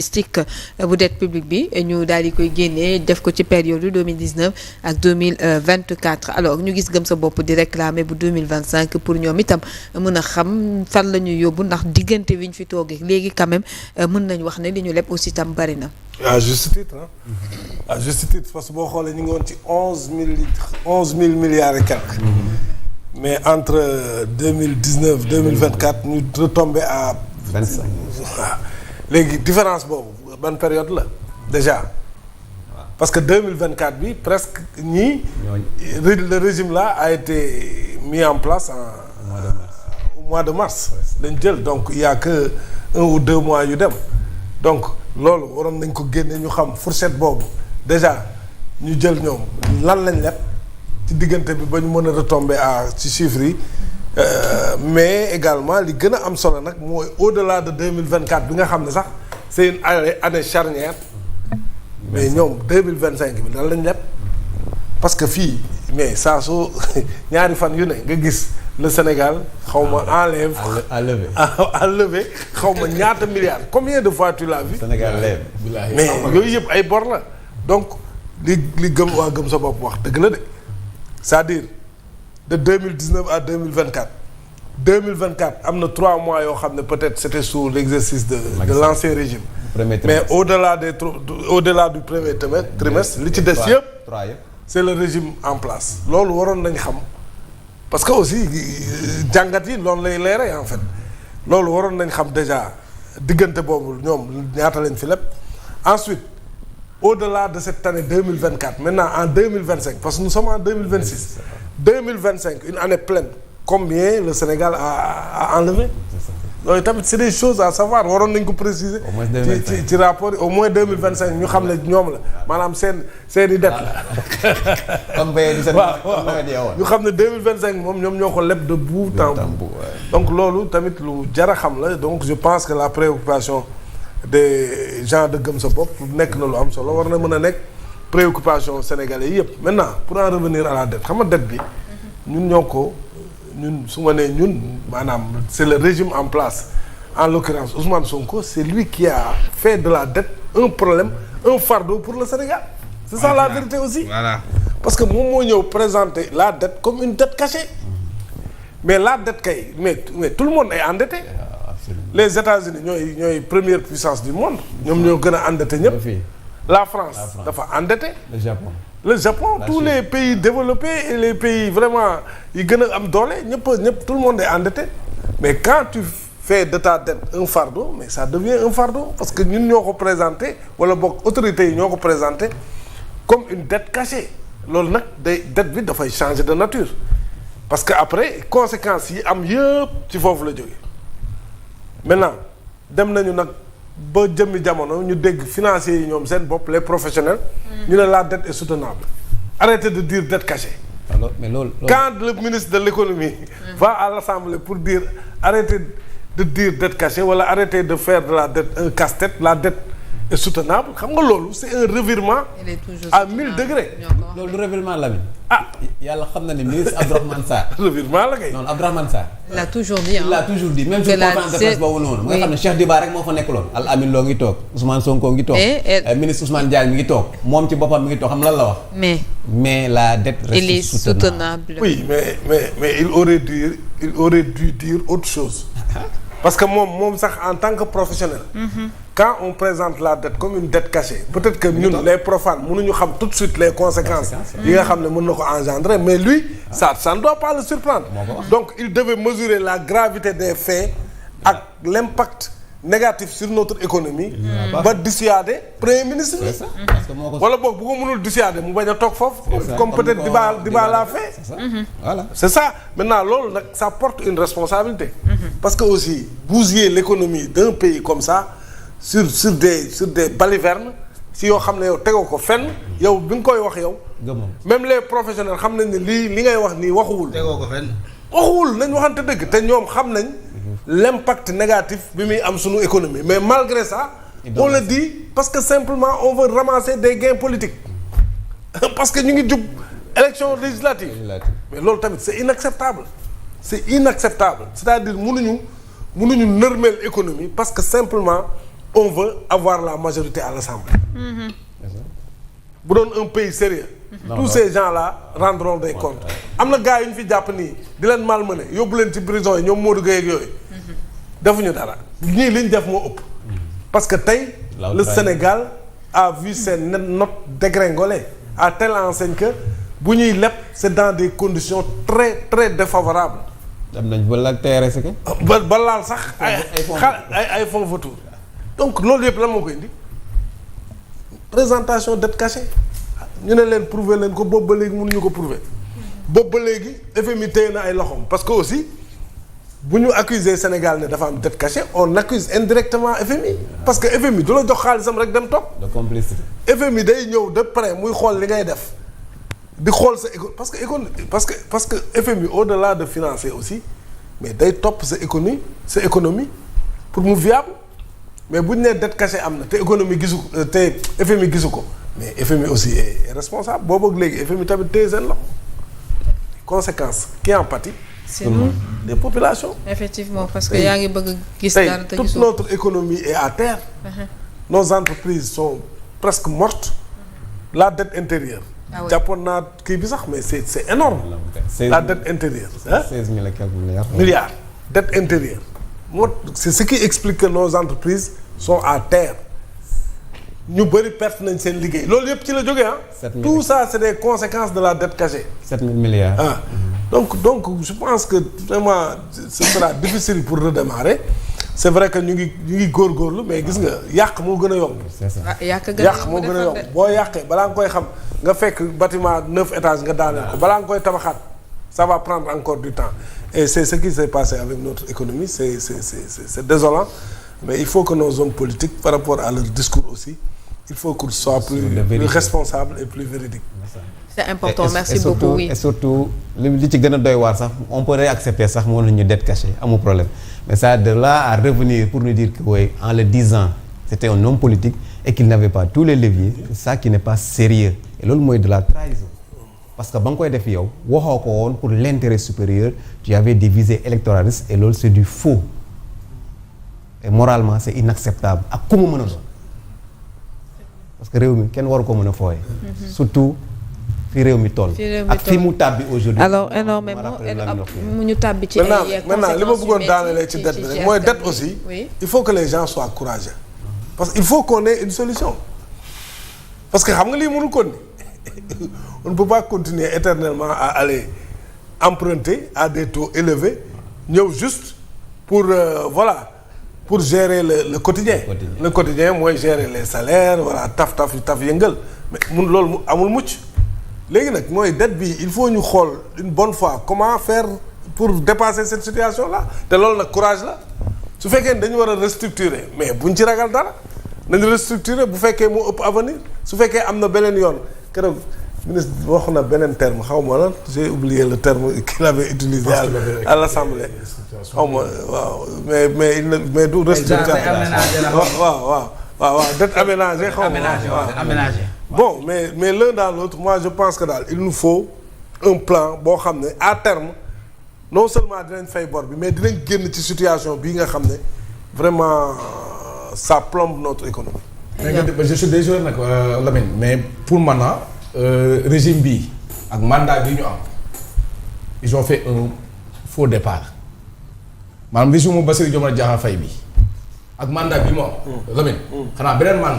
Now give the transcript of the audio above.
statistique bu dette publique bi ñu daal di koy génnee def ko ci période 2019 ak 2024 alors ñu gis gëm sa bopp di réclamer bu 2025 pour ñoom itam mën a xam fan la ñuy yóbbu ndax diggante wi ñu fi toogee léegi quand même mën nañ wax ne li ñu leb aussi itam bari na. à juste titre à juste titre parce que boo xoolee ñu ngi woon ci 11 000 milliards et quelques. mais entre 2019 2024 ñu retombé à 25. léegi différence boobu ban période la déjà parce que 2024 bi presque ñii le régime là a été mis en place au mois de mars lañ jël donc il y a que 1 ou 2 mois yu dem donc loolu waroon nañ ko génne ñu xam fourchette boobu déjà ñu jël ñoom lan lañ leb ci diggante bi ba ñu mën a retomber ci chiffres yi mais également li gën a am solo nag mooy au-delà de 2024 bi nga xam ne sax c'est une année charnière mais ñoom 2025 bi lan lañ leb parce que fii mais saa soo ñaari fan yu ne nga gis le Sénégal xaw ma enlève à lever xaw ma ñaata milliards combien de fois tu l'as vu Sénégal lève mais yooyu yëpp ay bor la donc li gëm waa gëm sa bopp wax dëgg la de c'est-à-dire de 2019 à 2024 am na 3 mois yoo xam ne peut-être c'était sous l'exercice de l'ancien régime mais au-delà du premier trimestre li ci des yëpp c'est le régime en place loolu waroon nañ xam parce que aussi jàngat yi loolu lay leere en fait loolu waroon nañ xam déjà diggante boobu ñoom ñaata lañ fi lépp ensuite au-delà de cette année 2024 maintenant en 2025 parce que nous sommes en 2026 une année pleine combien le Sénégal a enlevé yooyu tamit c'est des choses à savoir waroon nañ ko préciser ci rapport au moins 2025 ñu xam ne ñoom la maanaam seen i dette la comme bay di ñu xam ne 2025 moom ñoom ñoo ko leb de bout en bout donc loolu tamit lu jar a xam la donc je pense que la préoccupation des gens de gëm sa bopp nekk na lu am solo war na mën a nekk préoccupation sénégalais yëpp maintenant pour en revenir à la dette xam nga dette bi ñun ñoo ko ñun su ma nee ñun maanaam c'est le régime en place en l'occurrence Ousmane Sonko c'est lui qui a fait de la dette un problème un fardeau pour le Sénégal c'est ça la vérité aussi voilà parce que moom moo ñëw présenter la dette comme une dette cachée mais la dette kay mais tout le monde est endetté les États-Unis ñooy première puissance du monde ñoom ñoo gën a endetté ñëpp la France dafa endetté le Japon tous les pays développés et les pays vraiment yi gën a am doole ñëpp tout le monde est endetté mais quand tu fais de ta dette un fardeau mais ça devient un fardeau parce que ñun ñoo ko présenté wala boog autorités yi ñoo ko présenté comme une dette cachée loolu nag dette bi dafay changer de nature parce que après conséquences yi am yëpp ci foofu la jógee maintenant dem nañu nag ba jëmmi jamono ñu dégg financiers yi ñoom seen bopp les professionnels ñu ne la dette est soutenable arrêtez de dire dette cachée mais loolu quand le ministre de l'économie va à l'Assemblée pour dire arrêtez de dire dette cachée wala arrêtez de faire de la dette un casse-tête la dette est soutenable xam nga loolu c'est un revirement à 1000 degrés loolu du revirement Lamine yàlla xam na ne ministre Abdourahmane Sarr revirement la kay non Abdourahmane Sarr il l'a toujours dit même sur conférence de presse boobu noonu nga xam ne Cheikh Diba rek moo fa nekk loon Al Amin Lo ngi toog Ousmane Sonko ngi toog ministre Ousmane Diagne mi ngi toog moom ci boppam mi ngi toog xam lan la wax mais la dette reste soutenable oui mais il aurait dû dire autre chose parce que moom sax en tant que professionnel quand on présente la dette comme une dette cachée peut-être que ñun les profanes mënuñu xam tout de suite les conséquences yi nga xam ne mën na ko engendrer mais lui ça ne doit pas le surprendre donc il devait mesurer la gravité des faits ak l'impact négatif sur notre économie ba dissuader premier ministre bi wala boog bu ko mënul dissuader mu bañ a toog foofu comme peut-être Diba l'a fait voilà c'est ça maintenant loolu nag ça porte une responsabilité parce que aussi bousiller l'économie d'un pays comme ça sur des balivernes si yoo xam ne yow tegoo ko fenn yow bi nga koy wax yow même les professionnels xam nañ ne li ngay wax nii waxuwul tegoo ko fenn waxuwul nañ waxante dëgg te ñoom xam nañ l'impact négatif bi muy am sunu économie mais malgré ça on le dit parce que simplement on veut ramasser des gains politiques parce que ñu ngi jub élection législative mais loolu tamit c'est inacceptable c'est-à-dire mënuñu nërmeel économie parce que simplement on veut avoir la majorité à l'Assemblée. bu doon un pays sérieux tous ces gens-là rendront des comptes. am na gars yu ñu fi jàpp nii di leen malmené yóbbu leen ci prison yi ñoom Modou Gueye ak yooyu. defuñu dara ñii li ñu def moo ëpp. parce que tey le Sénégal a vu ses notes dégringoler à telle enseigne que bu ñuy leb c'est dans des conditions très très défavorables. dem nañ ba laal TRS ke. ba laal sax ay fonds vautours. donc loolu yëpp lan moo koy indi présentation dette cachée ñu ne leen prouver leen ko boobu ba léegi mënuñu ko prouver boobu ba léegi FMI téye na ay loxoom parce que aussi bu ñu accuser Sénégal ne dafa am dette cachée on accuse indirectement FMI parce que FMI du la jox xaalisam rek dem toog. de complicité. FMI day ñëw de près muy xool li ngay def di xool sa parce que FMI au-delà de financer aussi mais day topp sa économie pour mu viable mais bu ñu nee dette cachée am na te économie gisu ko te FMI gisu ko mais FMI aussi est responsable boobu ak léegi FMI tamit téye seen loxo conséquence qui en pâtit. c'est nous les populations. effectivement parce que yaa ngi bëgg gis dara te toute notre économie est à terre. Nos entreprises sont presque mortes. La dette intérieure. jàppoon naa kii bi sax mais c'est énorme. La dette intérieure. 16 000 et quelques milliards. Dette intérieure. C'est ce qui explique que nos entreprises sont à terre. ñu bëri perte nañ seen liggéey loolu yëpp ci la jógee tout ça c'est des conséquences de la dette cachée. 7 000 milliards. Donc je pense que vraiment ce sera difficile pour redémarrer c'est vrai que ñu ngi góorgóorlu mais gis nga yàq moo gën a yomb. c'est ça yàq moo gën a yomb boo yàqee balaa nga koy xam nga fekk bâtiment 9 étages nga daaneel ko balaa nga koy tabaxaat ça va prendre encore du temps et c'est ce qui s'est passé avec notre économie c'est désolant mais il faut que nos hommes politiques par rapport à leur discours aussi il faut qu'ils soient plus responsables et plus véridiques. C'est important merci beaucoup oui et surtout li ci gën a doy waar sax on peut accepter sax moo nañu dette cachée amul problème mais ça de là à revenir pour nous dire que oui en le disant c'était un homme politique et qu'il n'avait pas tous les leviers c'est ça qui n'est pas sérieux et loolu mooy de la trahison parce que ba nga koy def yow waxoo ko woon pour l'intérêt supérieur tu avais des visées électoralistes et loolu c'est du faux et moralement c'est inacceptable ak ku mu mën a doon parce que réew mi kenn waru ko mën a fooye surtout fi réew mi toll ak fi mu tàbbi aujourd'hui alors énormément mu ñu tàbbi ci ay maintenant li ma bëggoon daanelee ci dette bi rek mooy dette aussi il faut que les gens soient courageux parce que il faut qu'on ait une solution parce que xam nga lii mënul kon ni on ne peut pas continuer éternellement à aller emprunter à des taux élevés ñëw juste pour pour gérer le quotidien. Le quotidien mooy gérer les salaires voilà taf yëngal mais loolu amul mucc léegi nag mooy dette bi il faut ñu xool une bonne fois comment faire pour dépasser cette situation là te loolu nag courage la su fekkee dañu war a restructurer mais buñ ci ragal dara nañu restructurer bu fekkee moo ëpp avenir su fekkee am na beneen yoon keroog ministre wax na beneen terme xaw ma lan j'ai oublié le terme qu'il avait utilisé à l'Assemblée xaw ma waaw mais du restructuration waaw dette aménagée xaw ma aménagée bon mais l'un dans l'autre moi je pense que daal il nous faut un plan boo xam ne à terme non seulement dinañ fay bor bi mais dinañ génn ci situation bii nga xam ne vraiment ça plombe notre économie. je suis désolé nag Lamine mais pour maintenant régime bii ak mandat bi ñu am ils ont fait un faux départ maanaam régime mu Bassirou Diomaye Diakhar Faye bi ak mandat bi mu am. Lamine xanaa beneen mandat.